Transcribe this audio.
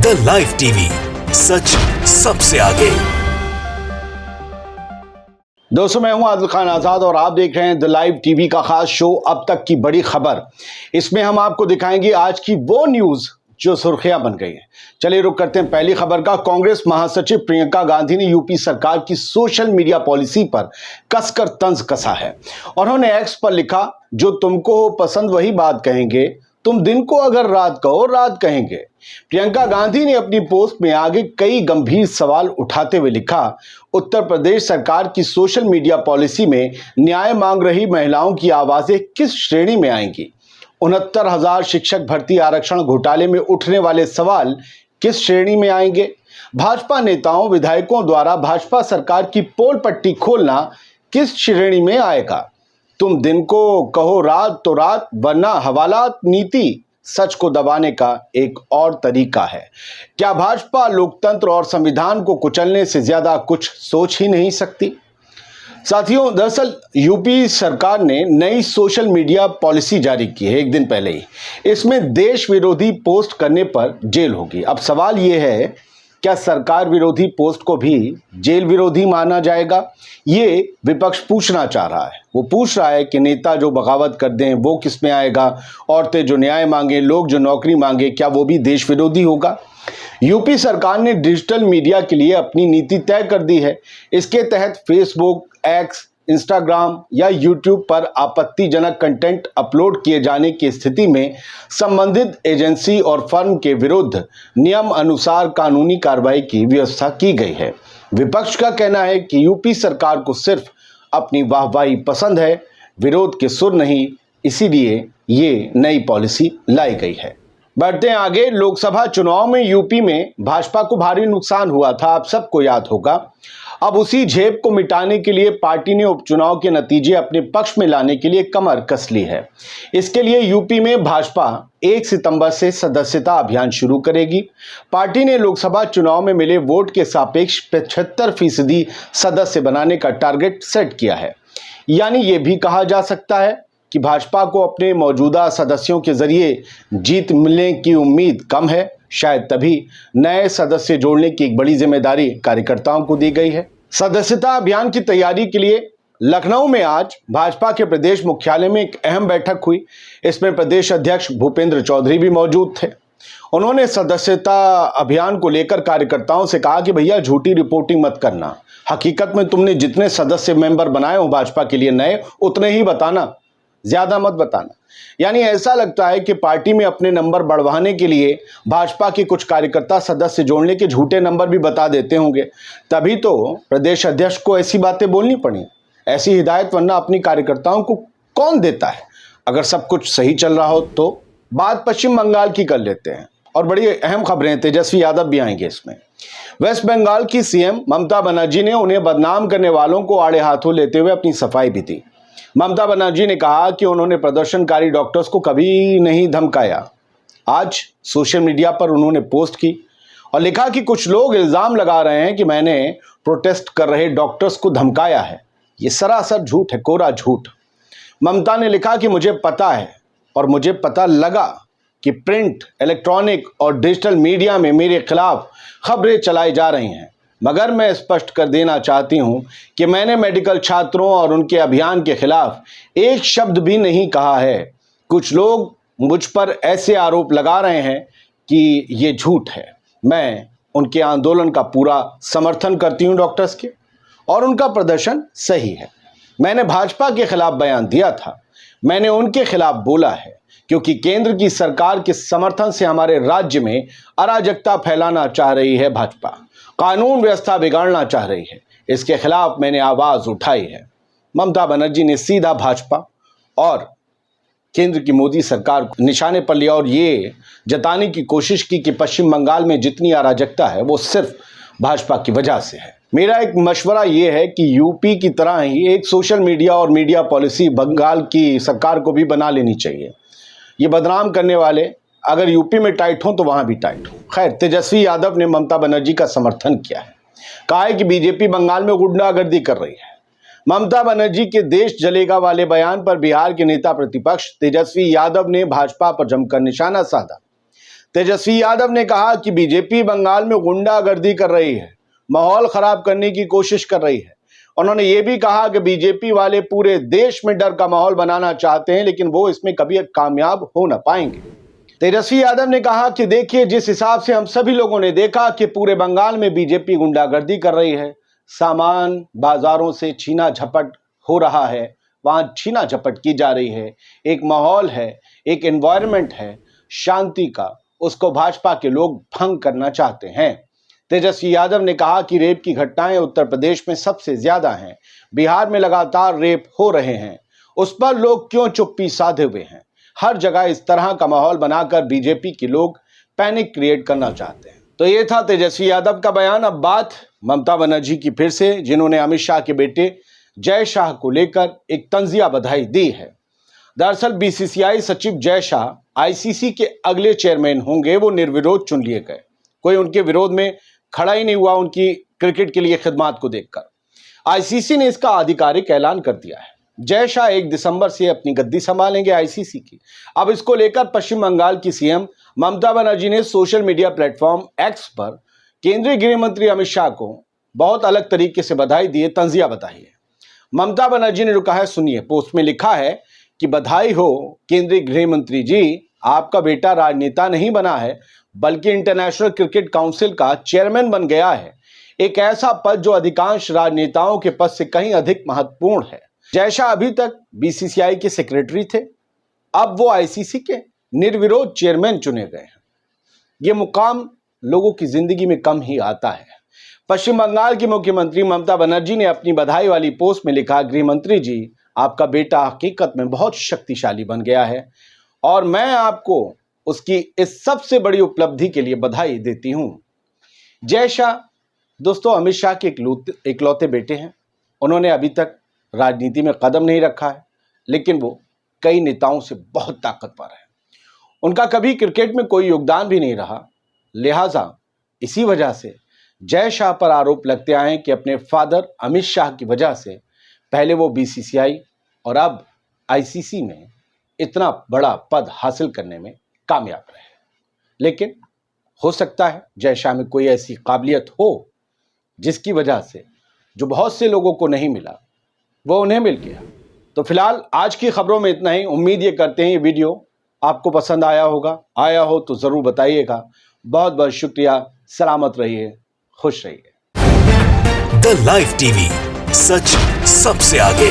The live TV, सच सबसे आगे। दोस्तों, मैं हूं आदिल खान आजाद और आप देख रहे हैं द लाइव टीवी का खास शो अब तक की बड़ी खबर। इसमें हम आपको दिखाएंगे आज की वो न्यूज जो सुर्खियां बन गई हैं। चलिए रुक करते हैं पहली खबर का। कांग्रेस महासचिव प्रियंका गांधी ने यूपी सरकार की सोशल मीडिया पॉलिसी पर कसकर तंज कसा है। उन्होंने एक्स पर लिखा, जो तुमको पसंद वही बात कहेंगे, तुम दिन को अगर रात कहो रात कहेंगे। प्रियंका गांधी ने अपनी पोस्ट में आगे कई गंभीर सवाल उठाते हुए लिखा, उत्तर प्रदेश सरकार की सोशल मीडिया पॉलिसी में न्याय मांग रही महिलाओं की आवाजें किस श्रेणी में आएंगी? 69,000 शिक्षक भर्ती आरक्षण घोटाले में उठने वाले सवाल किस श्रेणी में आएंगे? भाजपा नेताओं विधायकों द्वारा भाजपा सरकार की पोल पट्टी खोलना किस श्रेणी में आएगा? तुम दिन को कहो रात तो रात, वरना हवालात नीति सच को दबाने का एक और तरीका है। क्या भाजपा लोकतंत्र और संविधान को कुचलने से ज्यादा कुछ सोच ही नहीं सकती? साथियों, दरअसल यूपी सरकार ने नई सोशल मीडिया पॉलिसी जारी की है एक दिन पहले ही। इसमें देश विरोधी पोस्ट करने पर जेल होगी। अब सवाल यह है, क्या सरकार विरोधी पोस्ट को भी जेल विरोधी माना जाएगा? ये विपक्ष पूछना चाह रहा है। वो पूछ रहा है कि नेता जो बगावत कर दें वो किस में आएगा? औरतें जो न्याय मांगे, लोग जो नौकरी मांगे, क्या वो भी देश विरोधी होगा? यूपी सरकार ने डिजिटल मीडिया के लिए अपनी नीति तय कर दी है। इसके तहत फेसबुक, एक्स, इंस्टाग्राम या यूट्यूब पर आपत्तिजनक कंटेंट अपलोड किए जाने की स्थिति में संबंधित एजेंसी और फर्म के विरुद्ध नियम अनुसार कानूनी कार्रवाई की व्यवस्था की गई है। विपक्ष का कहना है कि यूपी सरकार को सिर्फ अपनी वाहवाही पसंद है, विरोध के सुर नहीं, इसीलिए ये नई पॉलिसी लाई गई है। बढ़ते हैं आगे। लोकसभा चुनाव में यूपी में भाजपा को भारी नुकसान हुआ था, आप सबको याद होगा। अब उसी झेप को मिटाने के लिए पार्टी ने उपचुनाव के नतीजे अपने पक्ष में लाने के लिए कमर कस ली है। इसके लिए यूपी में भाजपा 1 सितंबर से सदस्यता अभियान शुरू करेगी। पार्टी ने लोकसभा चुनाव में मिले वोट के सापेक्ष 75% सदस्य बनाने का टारगेट सेट किया है। यानी ये भी कहा जा सकता है कि भाजपा को अपने मौजूदा सदस्यों के जरिए जीत मिलने की उम्मीद कम है। शायद तभी नए सदस्य जोड़ने की एक बड़ी जिम्मेदारी कार्यकर्ताओं को दी गई है। सदस्यता अभियान की तैयारी के लिए लखनऊ में आज भाजपा के प्रदेश मुख्यालय में एक अहम बैठक हुई। इसमें प्रदेश अध्यक्ष भूपेंद्र चौधरी भी मौजूद थे। उन्होंने सदस्यता अभियान को लेकर कार्यकर्ताओं से कहा कि भैया झूठी रिपोर्टिंग मत करना। हकीकत में तुमने जितने सदस्य मेंबर बनाए हो भाजपा के लिए नए, उतने ही बताना, ज्यादा मत बताना। यानी ऐसा लगता है कि पार्टी में अपने नंबर बढ़वाने के लिए भाजपा के कुछ कार्यकर्ता सदस्य जोड़ने के झूठे नंबर भी बता देते होंगे। तभी तो प्रदेश अध्यक्ष को ऐसी बातें बोलनी पड़ी, ऐसी हिदायत, वरना अपनी कार्यकर्ताओं को कौन देता है? अगर सब कुछ सही चल रहा हो तो। बात पश्चिम बंगाल की कर लेते हैं और बड़ी अहम खबरें, तेजस्वी यादव भी आएंगे इसमें। वेस्ट बंगाल की सीएम ममता बनर्जी ने उन्हें बदनाम करने वालों को आड़े हाथों लेते हुए अपनी सफाई भी दी। ममता बनर्जी ने कहा कि उन्होंने प्रदर्शनकारी डॉक्टर्स को कभी नहीं धमकाया। आज सोशल मीडिया पर उन्होंने पोस्ट की और लिखा कि कुछ लोग इल्जाम लगा रहे हैं कि मैंने प्रोटेस्ट कर रहे डॉक्टर्स को धमकाया है। ये सरासर झूठ है, कोरा झूठ। ममता ने लिखा कि मुझे पता है और मुझे पता लगा कि प्रिंट, इलेक्ट्रॉनिक और डिजिटल मीडिया में मेरे खिलाफ खबरें चलाई जा रही हैं, मगर मैं स्पष्ट कर देना चाहती हूं कि मैंने मेडिकल छात्रों और उनके अभियान के खिलाफ एक शब्द भी नहीं कहा है। कुछ लोग मुझ पर ऐसे आरोप लगा रहे हैं कि ये झूठ है। मैं उनके आंदोलन का पूरा समर्थन करती हूं डॉक्टर्स के, और उनका प्रदर्शन सही है। मैंने भाजपा के खिलाफ बयान दिया था, मैंने उनके खिलाफ बोला है, क्योंकि केंद्र की सरकार के समर्थन से हमारे राज्य में अराजकता फैलाना चाह रही है भाजपा, कानून व्यवस्था बिगाड़ना चाह रही है। इसके खिलाफ मैंने आवाज उठाई है। ममता बनर्जी ने सीधा भाजपा और केंद्र की मोदी सरकार को निशाने पर लिया और ये जताने की कोशिश की कि पश्चिम बंगाल में जितनी अराजकता है वो सिर्फ भाजपा की वजह से है। मेरा एक मशवरा ये है कि यूपी की तरह ही एक सोशल मीडिया और मीडिया पॉलिसी बंगाल की सरकार को भी बना लेनी चाहिए। ये बदनाम करने वाले अगर यूपी में टाइट हो तो वहां भी टाइट हो। खैर, तेजस्वी यादव ने ममता बनर्जी का समर्थन किया है, कहा है कि बीजेपी बंगाल में गुंडागर्दी कर रही है। ममता बनर्जी के देश जलेगा वाले बयान पर बिहार के नेता प्रतिपक्ष तेजस्वी यादव ने भाजपा पर जमकर निशाना साधा। तेजस्वी यादव ने कहा कि बीजेपी बंगाल में गुंडागर्दी कर रही है, माहौल खराब करने की कोशिश कर रही है। उन्होंने ये भी कहा कि बीजेपी वाले पूरे देश में डर का माहौल बनाना चाहते हैं, लेकिन वो इसमें कभी कामयाब हो ना पाएंगे। तेजस्वी यादव ने कहा कि देखिए, जिस हिसाब से हम सभी लोगों ने देखा कि पूरे बंगाल में बीजेपी गुंडागर्दी कर रही है, सामान बाजारों से छीना झपट हो रहा है, वहां छीना झपट की जा रही है, एक माहौल है, एक एनवायरनमेंट है शांति का, उसको भाजपा के लोग भंग करना चाहते हैं। तेजस्वी यादव ने कहा कि रेप की घटनाएं उत्तर प्रदेश में सबसे ज्यादा हैं, बिहार में लगातार रेप हो रहे हैं, उस पर लोग क्यों चुप्पी साधे हुए हैं। हर जगह इस तरह का माहौल बनाकर बीजेपी के लोग पैनिक क्रिएट करना चाहते हैं। तो ये था तेजस्वी यादव का बयान। अब बात ममता बनर्जी की फिर से, जिन्होंने अमित शाह के बेटे जय शाह को लेकर एक तंजिया बधाई दी है। दरअसल बीसीसीआई सचिव जय शाह आईसीसी के अगले चेयरमैन होंगे, वो निर्विरोध चुन लिए गए। कोई उनके विरोध में खड़ा ही नहीं हुआ उनकी क्रिकेट के लिए खिदमात को देखकर। आईसीसी ने इसका आधिकारिक ऐलान कर दिया है। जय शाह 1 दिसंबर से अपनी गद्दी संभालेंगे आईसीसी की। अब इसको लेकर पश्चिम बंगाल की सीएम ममता बनर्जी ने सोशल मीडिया प्लेटफॉर्म एक्स पर केंद्रीय गृह मंत्री अमित शाह को बहुत अलग तरीके से बधाई दी है, तंजिया बताई है। ममता बनर्जी ने जो कहा है सुनिए। पोस्ट में लिखा है कि बधाई हो केंद्रीय गृह मंत्री जी, आपका बेटा राजनेता नहीं बना है बल्कि इंटरनेशनल क्रिकेट काउंसिल का चेयरमैन बन गया है, एक ऐसा पद जो अधिकांश राजनेताओं के पद से कहीं अधिक महत्वपूर्ण है। जय शाह अभी तक बीसीसीआई के सेक्रेटरी थे, अब वो आईसीसी के निर्विरोध चेयरमैन चुने गए हैं। ये मुकाम लोगों की जिंदगी में कम ही आता है। पश्चिम बंगाल की मुख्यमंत्री ममता बनर्जी ने अपनी बधाई वाली पोस्ट में लिखा, गृह मंत्री जी, आपका बेटा हकीकत में बहुत शक्तिशाली बन गया है और मैं आपको उसकी इस सबसे बड़ी उपलब्धि के लिए बधाई देती हूं। जय शाह दोस्तों अमित शाह के इकलौते बेटे हैं। उन्होंने अभी तक राजनीति में कदम नहीं रखा है, लेकिन वो कई नेताओं से बहुत ताकतवर है। उनका कभी क्रिकेट में कोई योगदान भी नहीं रहा, लिहाजा इसी वजह से जय शाह पर आरोप लगते आए कि अपने फादर अमित शाह की वजह से पहले वो बीसीसीआई और अब आईसीसी में इतना बड़ा पद हासिल करने में कामयाब रहे। लेकिन हो सकता है जय शाह में कोई ऐसी काबिलियत हो जिसकी वजह से जो बहुत से लोगों को नहीं मिला वो उन्हें मिल गया। तो फिलहाल आज की खबरों में इतना ही। उम्मीद ये करते हैं ये वीडियो आपको पसंद आया होगा। आया हो तो ज़रूर बताइएगा। बहुत बहुत शुक्रिया। सलामत रहिए, खुश रहिए। द लाइव टीवी, सच सबसे आगे।